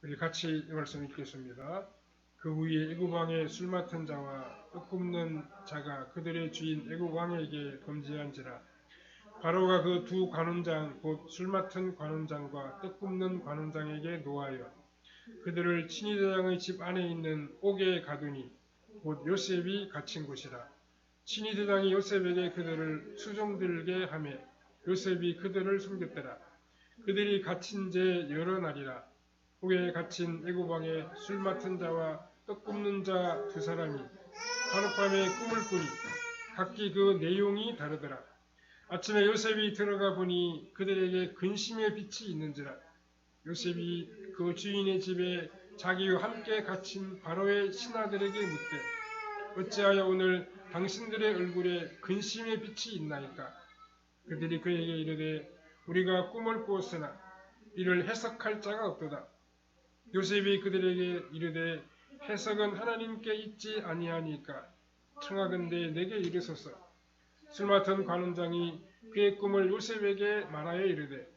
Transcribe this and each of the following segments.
우리 같이 이 말씀 읽겠습니다. 그 후에 애굽 왕의 술 맡은 자와 떡 굽는 자가 그들의 주인 애굽 왕에게 범죄한지라. 바로가 그 두 관원장 곧 술 맡은 관원장과 떡 굽는 관원장에게 노하여 그들을 친위대장의 집 안에 있는 옥에 가두니 곧 요셉이 갇힌 곳이라. 친위대장이 요셉에게 그들을 수종들게 하며 요셉이 그들을 숨겼더라. 그들이 갇힌 지 여러 날이라. 옥에 갇힌 애굽 왕의 술 맡은 자와 떡 굽는 자 두 사람이 하룻밤에 꿈을 꾸니 각기 그 내용이 다르더라. 아침에 요셉이 들어가 보니 그들에게 근심의 빛이 있는지라. 요셉이 그 주인의 집에 자기와 함께 갇힌 바로의 신하들에게 묻되 어찌하여 오늘 당신들의 얼굴에 근심의 빛이 있나이까. 그들이 그에게 이르되 우리가 꿈을 꾸었으나 이를 해석할 자가 없도다. 요셉이 그들에게 이르되 해석은 하나님께 있지 아니하니까 청하건대 내게 이르소서. 술 맡은 관원장이 그의 꿈을 요셉에게 말하여 이르되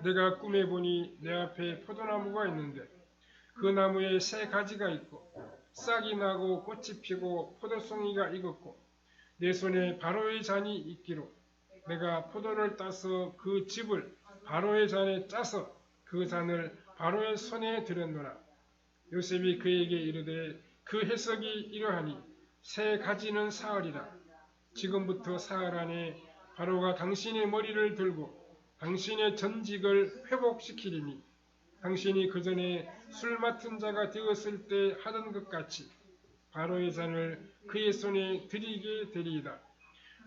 내가 꿈에 보니 내 앞에 포도나무가 있는데 그 나무에 새 가지가 있고 싹이 나고 꽃이 피고 포도송이가 익었고 내 손에 바로의 잔이 있기로 내가 포도를 따서 그 즙을 바로의 잔에 짜서 그 잔을 바로의 손에 들였노라. 요셉이 그에게 이르되 그 해석이 이러하니 새 가지는 사흘이라. 지금부터 사흘 안에 바로가 당신의 머리를 들고 당신의 전직을 회복시키리니 당신이 그 전에 술 맡은 자가 되었을 때 하던 것 같이 바로의 잔을 그의 손에 드리게 되리이다.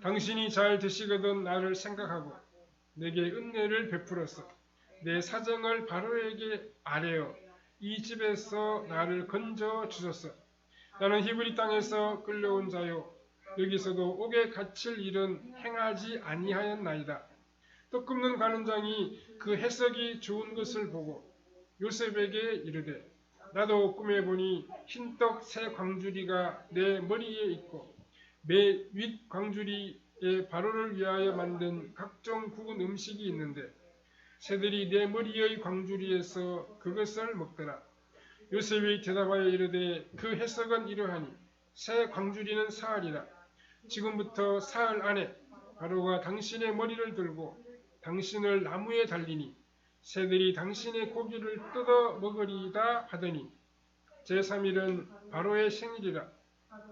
당신이 잘 드시거든 나를 생각하고 내게 은혜를 베풀어서 내 사정을 바로에게 아뢰어 이 집에서 나를 건져 주소서. 나는 히브리 땅에서 끌려온 자요 여기서도 옥에 갇힐 일은 행하지 아니하였나이다. 떡 굽는 관원장이 그 해석이 좋은 것을 보고 요셉에게 이르되 나도 꿈에 보니 흰떡 새 광주리가 내 머리에 있고 매 윗 광주리에 바로를 위하여 만든 각종 구운 음식이 있는데 새들이 내 머리의 광주리에서 그것을 먹더라. 요셉이 대답하여 이르되 그 해석은 이러하니 새 광주리는 사흘이라. 지금부터 사흘 안에 바로가 당신의 머리를 들고 당신을 나무에 달리니 새들이 당신의 고기를 뜯어 먹으리다 하더니 제3일은 바로의 생일이라.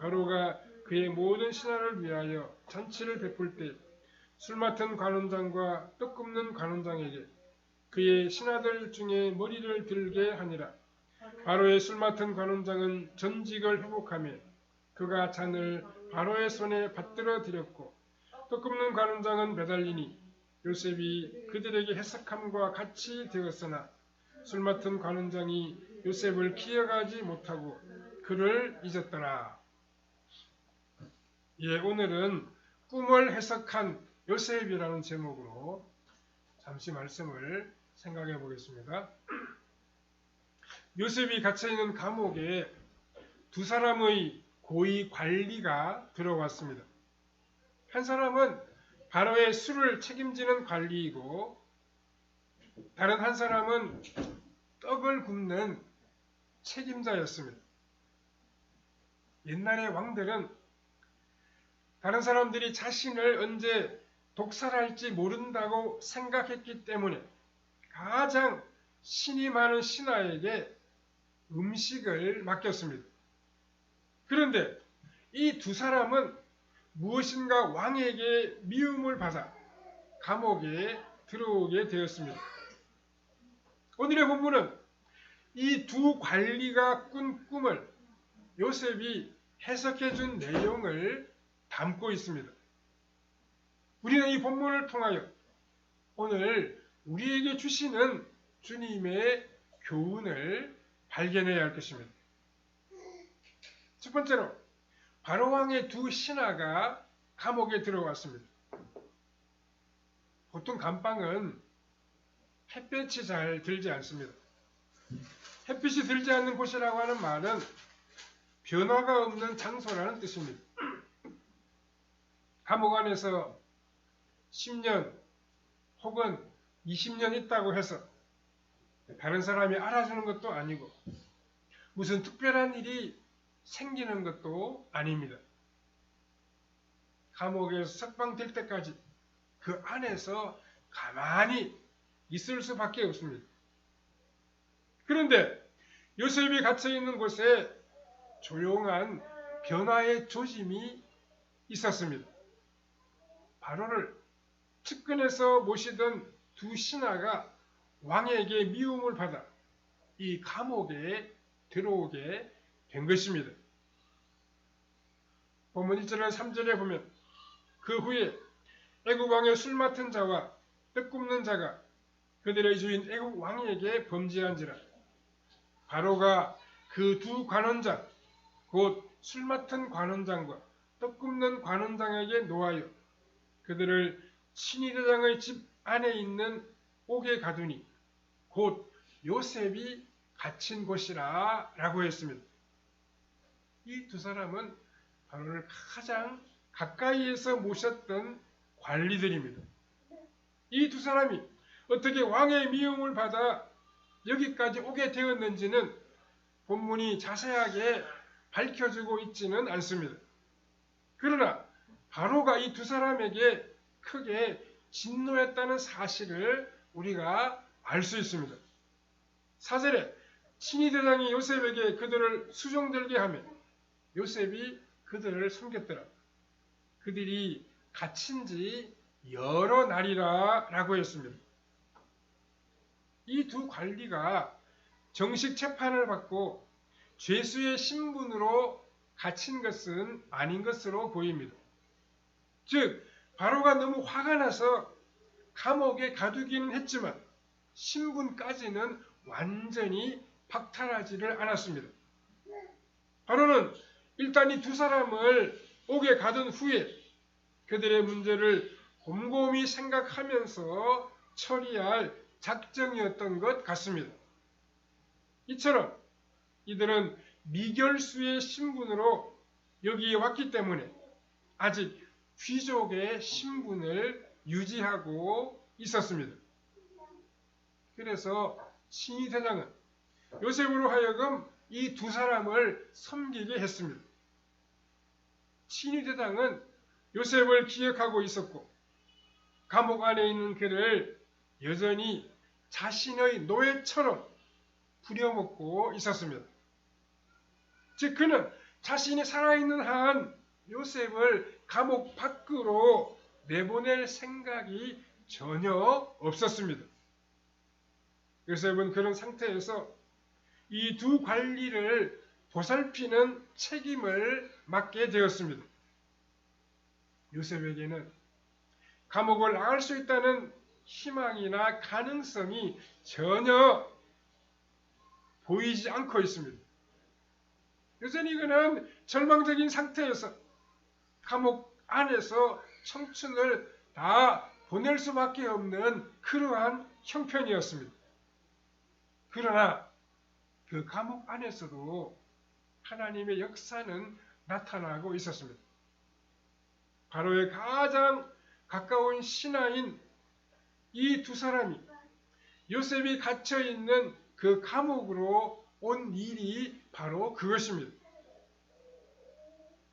바로가 그의 모든 신하를 위하여 잔치를 베풀 때 술 맡은 관원장과 떡 굽는 관원장에게 그의 신하들 중에 머리를 들게 하니라. 바로의 술 맡은 관원장은 전직을 회복하며 그가 잔을 바로의 손에 받들어 드렸고 떡 굽는 관원장은 매달리니 요셉이 그들에게 해석함과 같이 되었으나 술 맡은 관원장이 요셉을 기억하지 못하고 그를 잊었더라. 오늘은 꿈을 해석한 요셉이라는 제목으로 잠시 말씀을 생각해 보겠습니다. 요셉이 갇혀있는 감옥에 두 사람의 고위 관리가 들어왔습니다. 한 사람은 바로의 술을 책임지는 관리이고 다른 한 사람은 떡을 굽는 책임자였습니다. 옛날의 왕들은 다른 사람들이 자신을 언제 독살할지 모른다고 생각했기 때문에 가장 신이 많은 신하에게 음식을 맡겼습니다. 그런데 이 두 사람은 무엇인가 왕에게 미움을 받아 감옥에 들어오게 되었습니다. 오늘의 본문은 이 두 관리가 꾼 꿈을 요셉이 해석해 준 내용을 담고 있습니다. 우리는 이 본문을 통하여 오늘 우리에게 주시는 주님의 교훈을 발견해야 할 것입니다. 첫 번째로 바로왕의 두 신하가 감옥에 들어왔습니다. 보통 감방은 햇볕이 잘 들지 않습니다. 햇빛이 들지 않는 곳이라고 하는 말은 변화가 없는 장소라는 뜻입니다. 감옥 안에서 10년 혹은 20년 있다고 해서 다른 사람이 알아주는 것도 아니고 무슨 특별한 일이 생기는 것도 아닙니다. 감옥에서 석방될 때까지 그 안에서 가만히 있을 수밖에 없습니다. 그런데 요셉이 갇혀있는 곳에 조용한 변화의 조짐이 있었습니다. 바로를 측근에서 모시던 두 신하가 왕에게 미움을 받아 이 감옥에 들어오게 된 것입니다. 본문 1절과 3절에 보면 그 후에 애굽 왕의 술 맡은 자와 떡 굽는 자가 그들의 주인 애굽 왕에게 범죄한지라. 바로가 그 두 관원장 곧 술 맡은 관원장과 떡 굽는 관원장에게 노하여 그들을 친위대장의 집 안에 있는 옥에 가두니 곧 요셉이 갇힌 곳이라 라고 했습니다. 이 두 사람은 바로를 가장 가까이에서 모셨던 관리들입니다. 이 두 사람이 어떻게 왕의 미움을 받아 여기까지 오게 되었는지는 본문이 자세하게 밝혀주고 있지는 않습니다. 그러나 바로가 이 두 사람에게 크게 진노했다는 사실을 우리가 알 수 있습니다. 4절에 친위대장이 요셉에게 그들을 수종들게 하며 요셉이 그들을 섬겼더라. 그들이 갇힌 지 여러 날이라 라고 했습니다. 이 두 관리가 정식 재판을 받고 죄수의 신분으로 갇힌 것은 아닌 것으로 보입니다. 즉 바로가 너무 화가 나서 감옥에 가두기는 했지만 신분까지는 완전히 박탈하지를 않았습니다. 바로는 일단 이 두 사람을 옥에 가둔 후에 그들의 문제를 곰곰이 생각하면서 처리할 작정이었던 것 같습니다. 이처럼 이들은 미결수의 신분으로 여기에 왔기 때문에 아직 귀족의 신분을 유지하고 있었습니다. 그래서 친위대장은 요셉으로 하여금 이 두 사람을 섬기게 했습니다. 친위대장은 요셉을 기억하고 있었고 감옥 안에 있는 그를 여전히 자신의 노예처럼 부려먹고 있었습니다. 즉 그는 자신이 살아있는 한 요셉을 감옥 밖으로 내보낼 생각이 전혀 없었습니다. 요셉은 그런 상태에서 이 두 관리를 보살피는 책임을 맡게 되었습니다. 요셉에게는 감옥을 나갈 수 있다는 희망이나 가능성이 전혀 보이지 않고 있습니다. 여전히 그는 절망적인 상태에서 감옥 안에서 청춘을 다 보낼 수밖에 없는 그러한 형편이었습니다. 그러나 그 감옥 안에서도 하나님의 역사는 나타나고 있었습니다. 바로의 가장 가까운 신하인 이 두 사람이 요셉이 갇혀있는 그 감옥으로 온 일이 바로 그것입니다.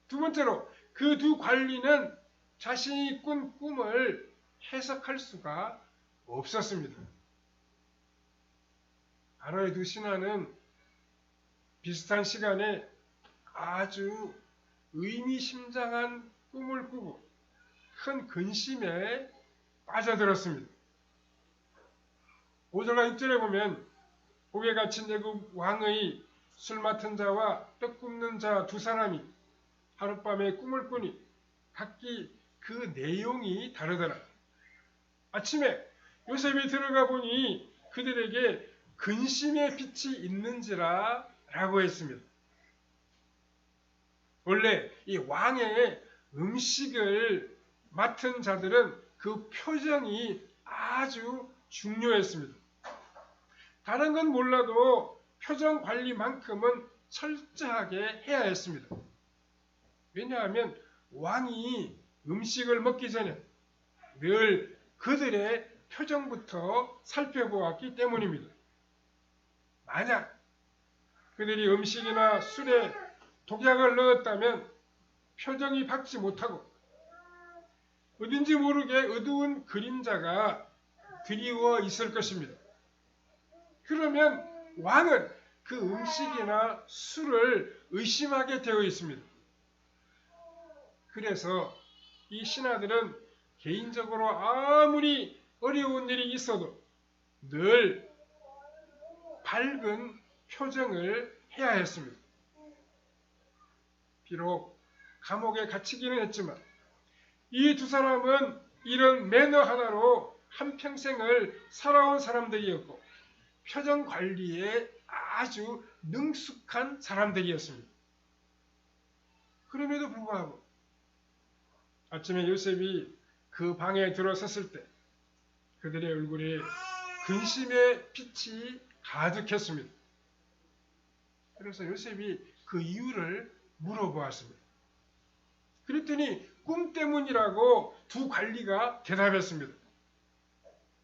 두 번째로 그 두 관리는 자신이 꾼 꿈을 해석할 수가 없었습니다. 바로의 두 신하는 비슷한 시간에 아주 의미심장한 꿈을 꾸고 큰 근심에 빠져들었습니다. 5절과 6절에 보면 옥에 갇힌 애굽 왕의 술 맡은 자와 떡 굽는 자 두 사람이 하룻밤에 꿈을 꾸니 각기 그 내용이 다르더라. 아침에 요셉이 들어가 보니 그들에게 근심의 빛이 있는지라 라고 했습니다. 원래 이 왕의 음식을 맡은 자들은 그 표정이 아주 중요했습니다. 다른 건 몰라도 표정 관리만큼은 철저하게 해야 했습니다. 왜냐하면 왕이 음식을 먹기 전에 늘 그들의 표정부터 살펴보았기 때문입니다. 만약 그들이 음식이나 술에 독약을 넣었다면 표정이 밝지 못하고 어딘지 모르게 어두운 그림자가 드리워 있을 것입니다. 그러면 왕은 그 음식이나 술을 의심하게 되어 있습니다. 그래서 이 신하들은 개인적으로 아무리 어려운 일이 있어도 늘 밝은 표정을 해야 했습니다. 비록 감옥에 갇히기는 했지만 이 두 사람은 이런 매너 하나로 한평생을 살아온 사람들이었고 표정 관리에 아주 능숙한 사람들이었습니다. 그럼에도 불구하고 아침에 요셉이 그 방에 들어섰을 때 그들의 얼굴에 근심의 빛이 가득했습니다. 그래서 요셉이 그 이유를 물어보았습니다. 그랬더니 꿈 때문이라고 두 관리가 대답했습니다.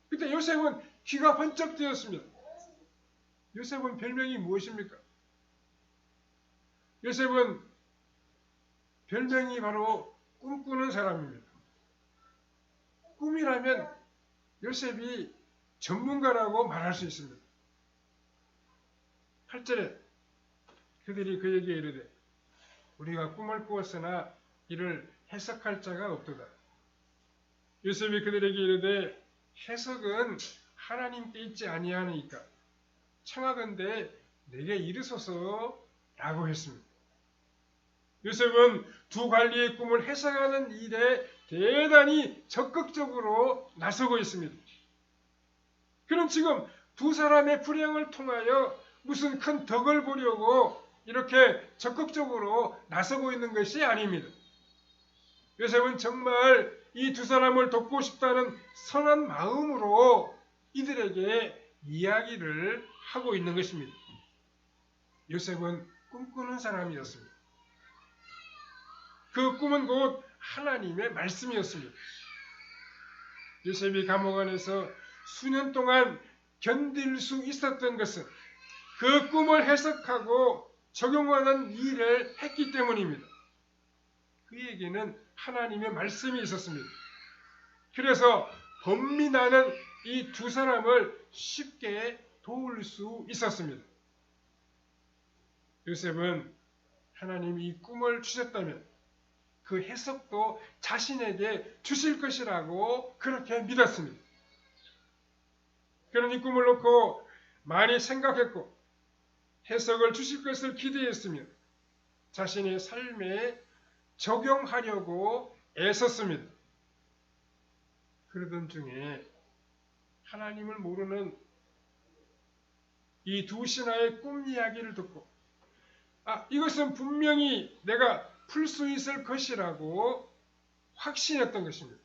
그때 요셉은 귀가 번쩍 뜨였습니다. 요셉은 별명이 무엇입니까? 요셉은 별명이 바로 꿈꾸는 사람입니다. 꿈이라면 요셉이 전문가라고 말할 수 있습니다. 8절에 그들이 그에게 이르되 우리가 꿈을 꾸었으나 이를 해석할 자가 없도다. 요셉이 그들에게 이르되 해석은 하나님께 있지 아니하니까 청하건대 내게 이르소서 라고 했습니다. 요셉은 두 관리의 꿈을 해석하는 일에 대단히 적극적으로 나서고 있습니다. 그럼 지금 두 사람의 불행을 통하여 무슨 큰 덕을 보려고 이렇게 적극적으로 나서고 있는 것이 아닙니다. 요셉은 정말 이 두 사람을 돕고 싶다는 선한 마음으로 이들에게 이야기를 하고 있는 것입니다. 요셉은 꿈꾸는 사람이었습니다. 그 꿈은 곧 하나님의 말씀이었습니다. 요셉이 감옥 안에서 수년 동안 견딜 수 있었던 것은 그 꿈을 해석하고 적용하는 일을 했기 때문입니다. 그에게는 하나님의 말씀이 있었습니다. 그래서 범민하는 이 두 사람을 쉽게 도울 수 있었습니다. 요셉은 하나님이 이 꿈을 주셨다면 그 해석도 자신에게 주실 것이라고 그렇게 믿었습니다. 그는 이 꿈을 놓고 많이 생각했고 해석을 주실 것을 기대했으며 자신의 삶에 적용하려고 애썼습니다. 그러던 중에 하나님을 모르는 이 두 신하의 꿈 이야기를 듣고 이것은 분명히 내가 풀 수 있을 것이라고 확신했던 것입니다.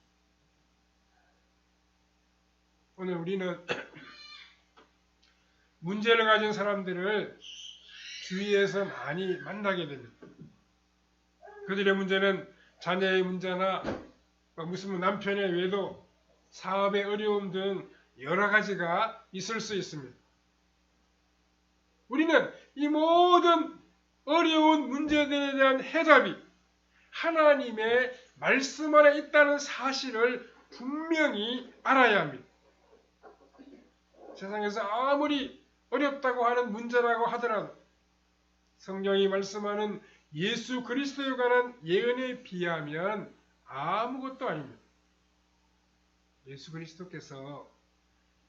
오늘 우리는 문제를 가진 사람들을 주위에서 많이 만나게 됩니다. 그들의 문제는 자녀의 문제나 무슨 남편의 외도, 사업의 어려움 등 여러 가지가 있을 수 있습니다. 우리는 이 모든 어려운 문제들에 대한 해답이 하나님의 말씀 안에 있다는 사실을 분명히 알아야 합니다. 세상에서 아무리 어렵다고 하는 문제라고 하더라도 성경이 말씀하는 예수 그리스도에 관한 예언에 비하면 아무것도 아닙니다. 예수 그리스도께서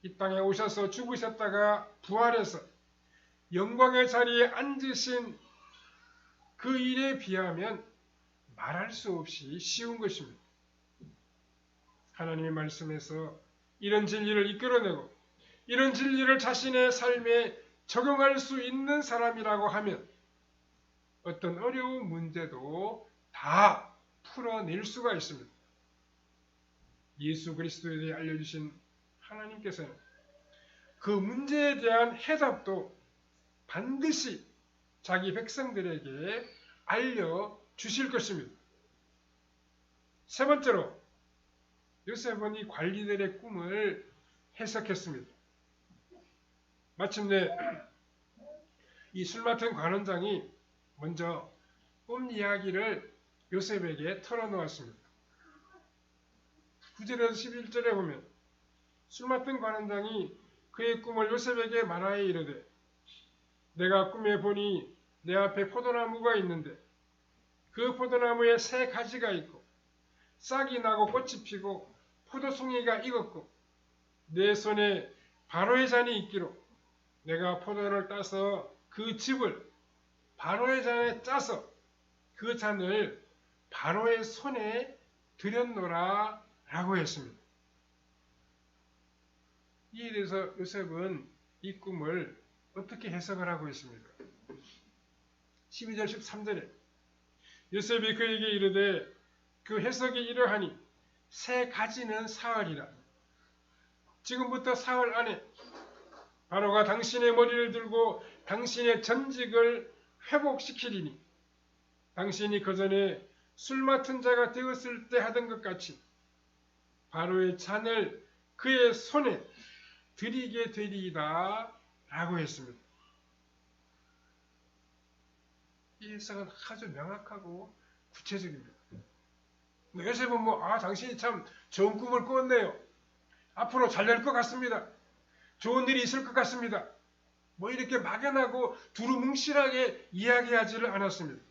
이 땅에 오셔서 죽으셨다가 부활해서 영광의 자리에 앉으신 그 일에 비하면 말할 수 없이 쉬운 것입니다. 하나님의 말씀에서 이런 진리를 이끌어내고 이런 진리를 자신의 삶에 적용할 수 있는 사람이라고 하면 어떤 어려운 문제도 다 풀어낼 수가 있습니다. 예수 그리스도에 대해 알려주신 하나님께서는 그 문제에 대한 해답도 반드시 자기 백성들에게 알려주실 것입니다. 세 번째로 요셉은 이 관리들의 꿈을 해석했습니다. 마침내 이 술 맡은 관원장이 먼저 꿈 이야기를 요셉에게 털어놓았습니다. 9절에서 11절에 보면 술 맡은 관원장이 그의 꿈을 요셉에게 말하여 이르되 내가 꿈에 보니 내 앞에 포도나무가 있는데 그 포도나무에 새 가지가 있고 싹이 나고 꽃이 피고 포도송이가 익었고 내 손에 바로의 잔이 있기로 내가 포도를 따서 그 즙을 바로의 잔에 짜서 그 잔을 바로의 손에 들였노라 라고 했습니다. 이에 대해서 요셉은 이 꿈을 어떻게 해석을 하고 있습니까? 12절 13절에 요셉이 그에게 이르되 그 해석이 이러하니 새 가지는 사흘이라. 지금부터 사흘 안에 바로가 당신의 머리를 들고 당신의 전직을 회복시키리니 당신이 그전에 술 맡은 자가 되었을 때 하던 것 같이 바로의 잔을 그의 손에 드리게 되리이다 라고 했습니다. 이 해석은 아주 명확하고 구체적입니다. 요셉은 당신이 참 좋은 꿈을 꾸었네요. 앞으로 잘 될 것 같습니다. 좋은 일이 있을 것 같습니다. 이렇게 막연하고 두루뭉실하게 이야기하지를 않았습니다.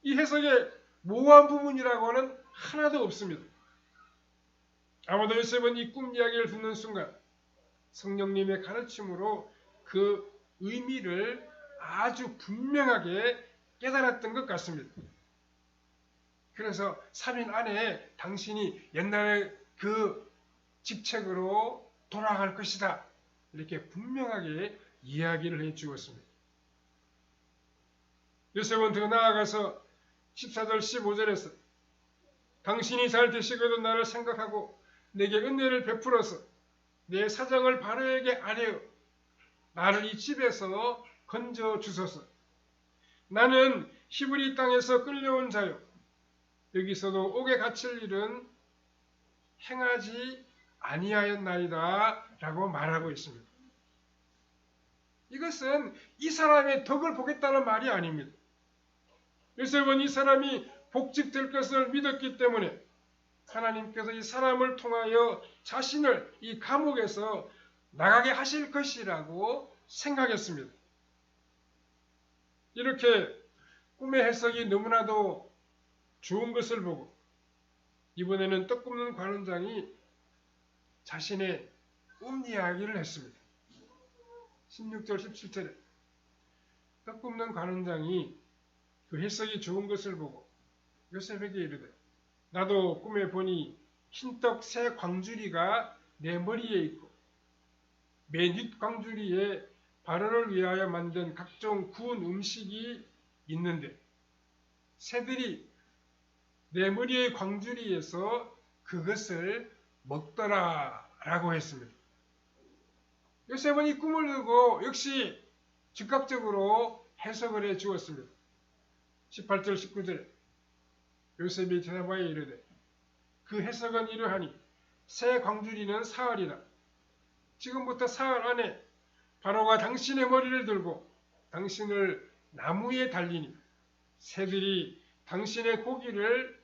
이 해석에 모호한 부분이라고는 하나도 없습니다. 아마도 요셉은 이 꿈 이야기를 듣는 순간 성령님의 가르침으로 그 의미를 아주 분명하게 깨달았던 것 같습니다. 그래서 3일 안에 당신이 옛날의 그 직책으로 돌아갈 것이다. 이렇게 분명하게 이야기를 해 주었습니다. 요셉은 더 나아가서 14절 15절에서 당신이 잘 되시거든 나를 생각하고 내게 은혜를 베풀어서 내 사정을 바로에게 아뢰어 나를 이 집에서 건져 주소서. 나는 히브리 땅에서 끌려온 자요. 여기서도 옥에 갇힐 일은 행하지 아니하였나이다 라고 말하고 있습니다. 이것은 이 사람의 덕을 보겠다는 말이 아닙니다. 요셉은 이 사람이 복직될 것을 믿었기 때문에 하나님께서 이 사람을 통하여 자신을 이 감옥에서 나가게 하실 것이라고 생각했습니다. 이렇게 꿈의 해석이 너무나도 좋은 것을 보고 이번에는 떡 굽는 관원장이 자신의 꿈 이야기를 했습니다. 16절 17절에 떡 굽는 관원장이 그 해석이 좋은 것을 보고 요셉에게 이르되 나도 꿈에 보니 흰떡 새 광주리가 내 머리에 있고 맨 윗 광주리에 바로를 위하여 만든 각종 구운 음식이 있는데 새들이 내 머리의 광주리에서 그것을 먹더라 라고 했습니다. 요셉은 이 꿈을 두고 역시 즉각적으로 해석을 해 주었습니다. 18절 19절에 요셉이 대답하여 이르되 그 해석은 이러하니 새 광주리는 사흘이라. 지금부터 사흘 안에 바로가 당신의 머리를 들고 당신을 나무에 달리니 새들이 당신의 고기를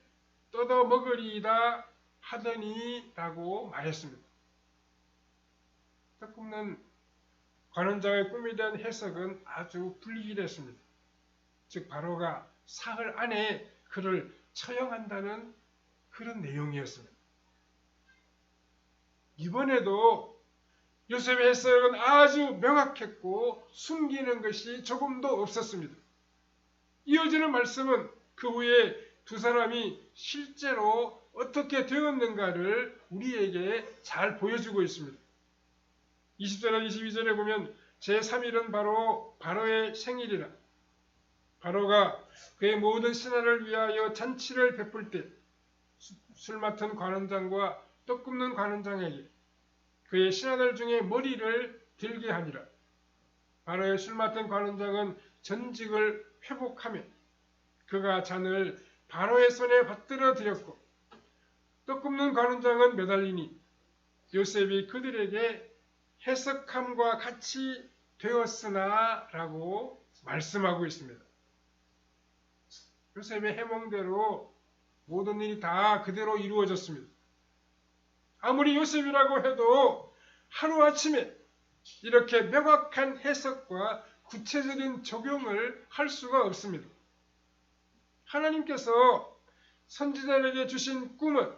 뜯어 먹으리이다 하더니 라고 말했습니다. 떡 굽는 관원장의 꿈에 대한 해석은 아주 불길했습니다. 즉 바로가 사흘 안에 그를 처형한다는 그런 내용이었습니다. 이번에도 요셉의 해석은 아주 명확했고 숨기는 것이 조금도 없었습니다. 이어지는 말씀은 그 후에 두 사람이 실제로 어떻게 되었는가를 우리에게 잘 보여주고 있습니다. 20절 22절에 보면 제3일은 바로 바로의 생일이라. 바로가 그의 모든 신하를 위하여 잔치를 베풀 때 술 맡은 관원장과 떡 굽는 관원장에게 그의 신하들 중에 머리를 들게 하니라. 바로의 술 맡은 관원장은 전직을 회복하며 그가 잔을 바로의 손에 받들어 드렸고 떡 굽는 관원장은 매달리니 요셉이 그들에게 해석함과 같이 되었으나 라고 말씀하고 있습니다. 요셉의 해몽대로 모든 일이 다 그대로 이루어졌습니다. 아무리 요셉이라고 해도 하루아침에 이렇게 명확한 해석과 구체적인 적용을 할 수가 없습니다. 하나님께서 선지자에게 주신 꿈은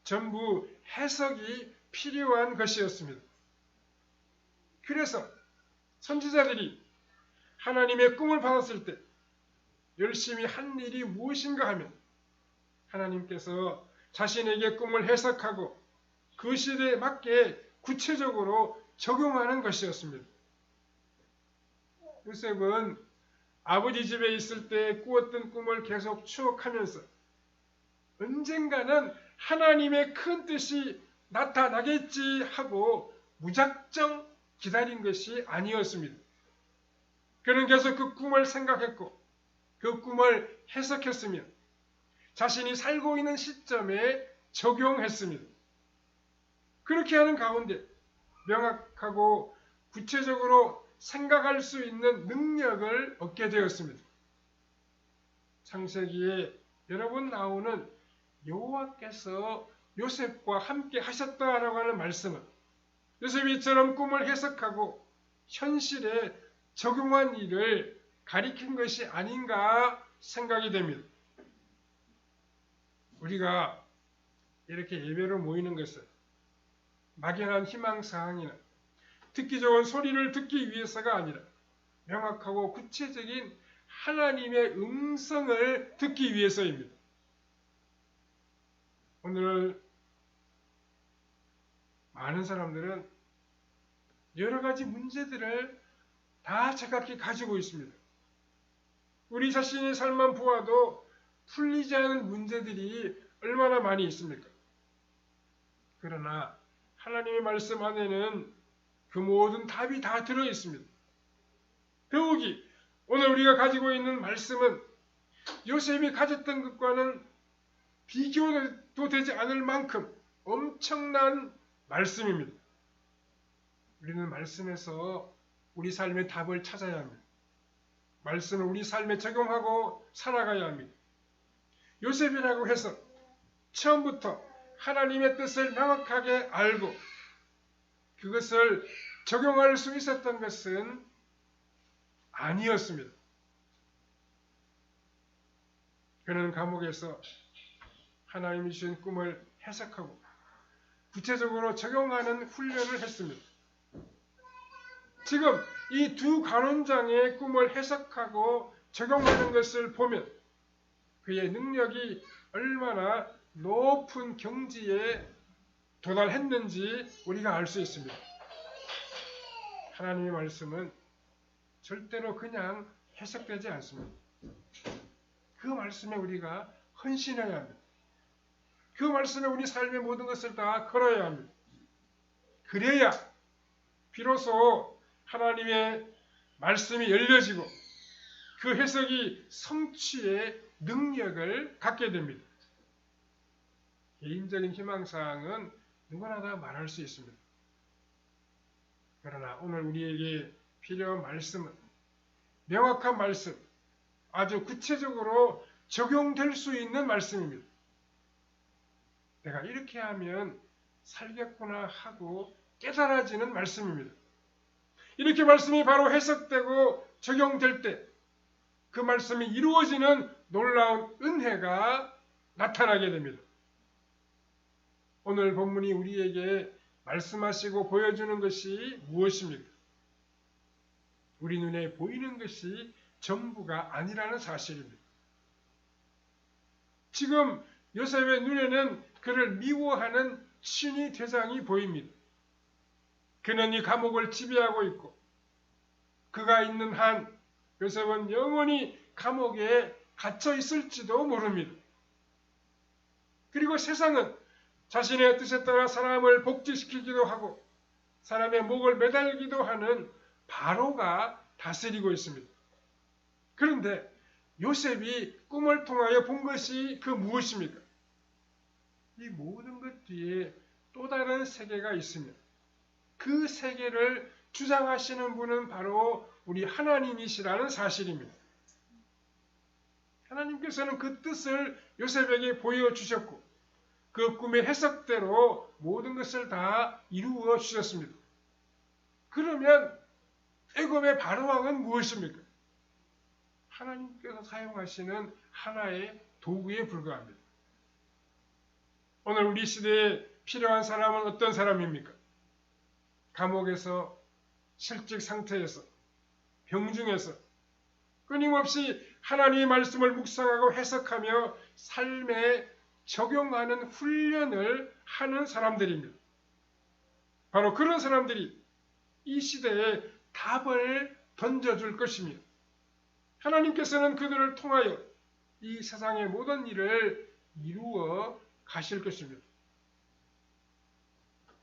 전부 해석이 필요한 것이었습니다. 그래서 선지자들이 하나님의 꿈을 받았을 때 열심히 한 일이 무엇인가 하면 하나님께서 자신에게 꿈을 해석하고 그 시대에 맞게 구체적으로 적용하는 것이었습니다. 요셉은 아버지 집에 있을 때 꾸었던 꿈을 계속 추억하면서 언젠가는 하나님의 큰 뜻이 나타나겠지 하고 무작정 기다린 것이 아니었습니다. 그는 계속 그 꿈을 생각했고 그 꿈을 해석했으며 자신이 살고 있는 시점에 적용했습니다. 그렇게 하는 가운데 명확하고 구체적으로 생각할 수 있는 능력을 얻게 되었습니다. 창세기에 여러 번 나오는 여호와께서 요셉과 함께 하셨다라고 하는 말씀은 요셉이 이처럼 꿈을 해석하고 현실에 적용한 일을 가리킨 것이 아닌가 생각이 됩니다. 우리가 이렇게 예배로 모이는 것은 막연한 희망사항이나 듣기 좋은 소리를 듣기 위해서가 아니라 명확하고 구체적인 하나님의 음성을 듣기 위해서입니다. 오늘 많은 사람들은 여러 가지 문제들을 다 제각기 가지고 있습니다. 우리 자신의 삶만 보아도 풀리지 않은 문제들이 얼마나 많이 있습니까? 그러나 하나님의 말씀 안에는 그 모든 답이 다 들어 있습니다. 더욱이 오늘 우리가 가지고 있는 말씀은 요셉이 가졌던 것과는 비교도 되지 않을 만큼 엄청난 말씀입니다. 우리는 말씀에서 우리 삶의 답을 찾아야 합니다. 말씀을 우리 삶에 적용하고 살아가야 합니다. 요셉이라고 해서 처음부터 하나님의 뜻을 명확하게 알고 그것을 적용할 수 있었던 것은 아니었습니다. 그는 감옥에서 하나님이 주신 꿈을 해석하고 구체적으로 적용하는 훈련을 했습니다. 지금 이 두 간원장의 꿈을 해석하고 적용하는 것을 보면 그의 능력이 얼마나 높은 경지에 도달했는지 우리가 알 수 있습니다. 하나님의 말씀은 절대로 그냥 해석되지 않습니다. 그 말씀에 우리가 헌신해야 합니다. 그 말씀에 우리 삶의 모든 것을 다 걸어야 합니다. 그래야 비로소 하나님의 말씀이 열려지고 그 해석이 성취의 능력을 갖게 됩니다. 개인적인 희망사항은 누구나 다 말할 수 있습니다. 그러나 오늘 우리에게 필요한 말씀은 명확한 말씀, 아주 구체적으로 적용될 수 있는 말씀입니다. 내가 이렇게 하면 살겠구나 하고 깨달아지는 말씀입니다. 이렇게 말씀이 바로 해석되고 적용될 때 그 말씀이 이루어지는 놀라운 은혜가 나타나게 됩니다. 오늘 본문이 우리에게 말씀하시고 보여주는 것이 무엇입니까? 우리 눈에 보이는 것이 전부가 아니라는 사실입니다. 지금 요셉의 눈에는 그를 미워하는 친위 대장이 보입니다. 그는 이 감옥을 지배하고 있고 그가 있는 한 요셉은 영원히 감옥에 갇혀 있을지도 모릅니다. 그리고 세상은 자신의 뜻에 따라 사람을 복지시키기도 하고 사람의 목을 매달기도 하는 바로가 다스리고 있습니다. 그런데 요셉이 꿈을 통하여 본 것이 그 무엇입니까? 이 모든 것 뒤에 또 다른 세계가 있으며 그 세계를 주장하시는 분은 바로 우리 하나님이시라는 사실입니다. 하나님께서는 그 뜻을 요셉에게 보여주셨고 그 꿈의 해석대로 모든 것을 다 이루어 주셨습니다. 그러면 애굽의 바로왕은 무엇입니까? 하나님께서 사용하시는 하나의 도구에 불과합니다. 오늘 우리 시대에 필요한 사람은 어떤 사람입니까? 감옥에서, 실직 상태에서, 병중에서 끊임없이 하나님의 말씀을 묵상하고 해석하며 삶에 적용하는 훈련을 하는 사람들입니다. 바로 그런 사람들이 이 시대에 답을 던져줄 것입니다. 하나님께서는 그들을 통하여 이 세상의 모든 일을 이루어 가실 것입니다.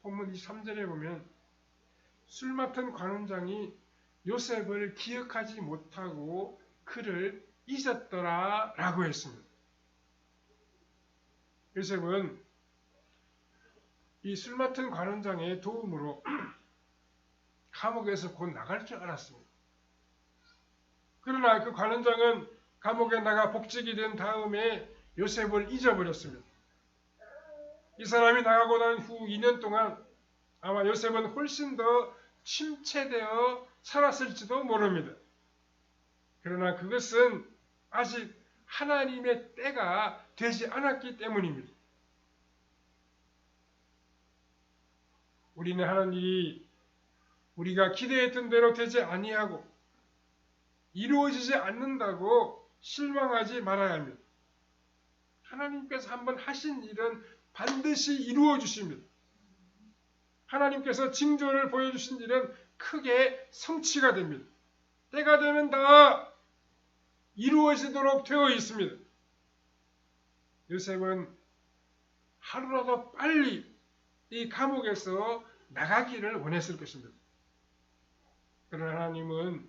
본문 23절에 보면 술 맡은 관원장이 요셉을 기억하지 못하고 그를 잊었더라 라고 했습니다. 요셉은 이 술 맡은 관원장의 도움으로 감옥에서 곧 나갈 줄 알았습니다. 그러나 그 관원장은 감옥에 나가 복직이 된 다음에 요셉을 잊어버렸습니다. 이 사람이 나가고 난 후 2년 동안 아마 요셉은 훨씬 더 침체되어 살았을지도 모릅니다. 그러나 그것은 아직 하나님의 때가 되지 않았기 때문입니다. 우리는 하는 일이 우리가 기대했던 대로 되지 아니하고 이루어지지 않는다고 실망하지 말아야 합니다. 하나님께서 한번 하신 일은 반드시 이루어 주십니다. 하나님께서 징조를 보여주신 일은 크게 성취가 됩니다. 때가 되면 다 이루어지도록 되어 있습니다. 요셉은 하루라도 빨리 이 감옥에서 나가기를 원했을 것입니다. 그러나 하나님은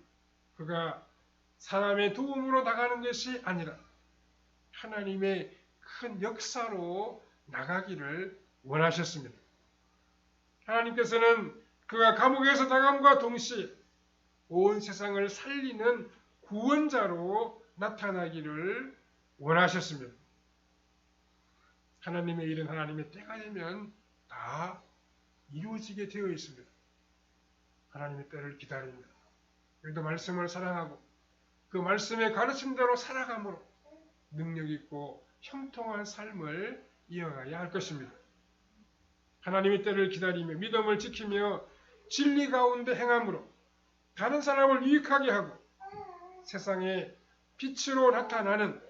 그가 사람의 도움으로 나가는 것이 아니라 하나님의 큰 역사로 나가기를 원하셨습니다. 하나님께서는 그가 감옥에서 나감과 동시에 온 세상을 살리는 구원자로 나타나기를 원하셨습니다. 하나님의 일은 하나님의 때가 되면 다 이루어지게 되어 있습니다. 하나님의 때를 기다립니다. 우리도 말씀을 사랑하고 그 말씀의 가르침대로 살아감으로 능력 있고 형통한 삶을 이어가야 할 것입니다. 하나님의 때를 기다리며 믿음을 지키며 진리 가운데 행함으로 다른 사람을 유익하게 하고 세상에 빛으로 나타나는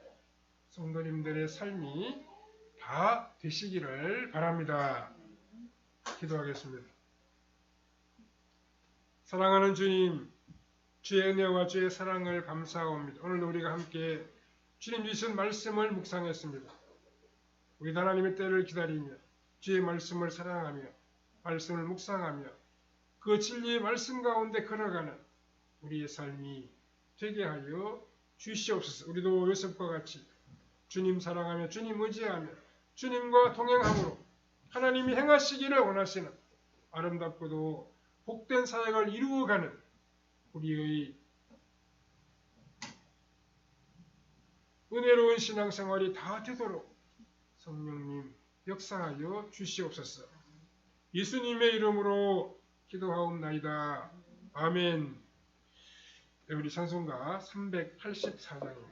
성도님들의 삶이 다 되시기를 바랍니다. 기도하겠습니다. 사랑하는 주님, 주의 은혜와 주의 사랑을 감사합니다. 오늘도 우리가 함께 주님 주신 말씀을 묵상했습니다. 우리 하나님의 때를 기다리며 주의 말씀을 사랑하며 말씀을 묵상하며 그 진리의 말씀 가운데 걸어가는 우리의 삶이 되게 하여 주시옵소서. 우리도 요셉과 같이 주님 사랑하며 주님 의지하며 주님과 동행함으로 하나님이 행하시기를 원하시는 아름답고도 복된 사역을 이루어가는 우리의 은혜로운 신앙생활이 다 되도록 성령님 역사하여 주시옵소서. 예수님의 이름으로 기도하옵나이다. 아멘. 우리 찬송가 384장입니다.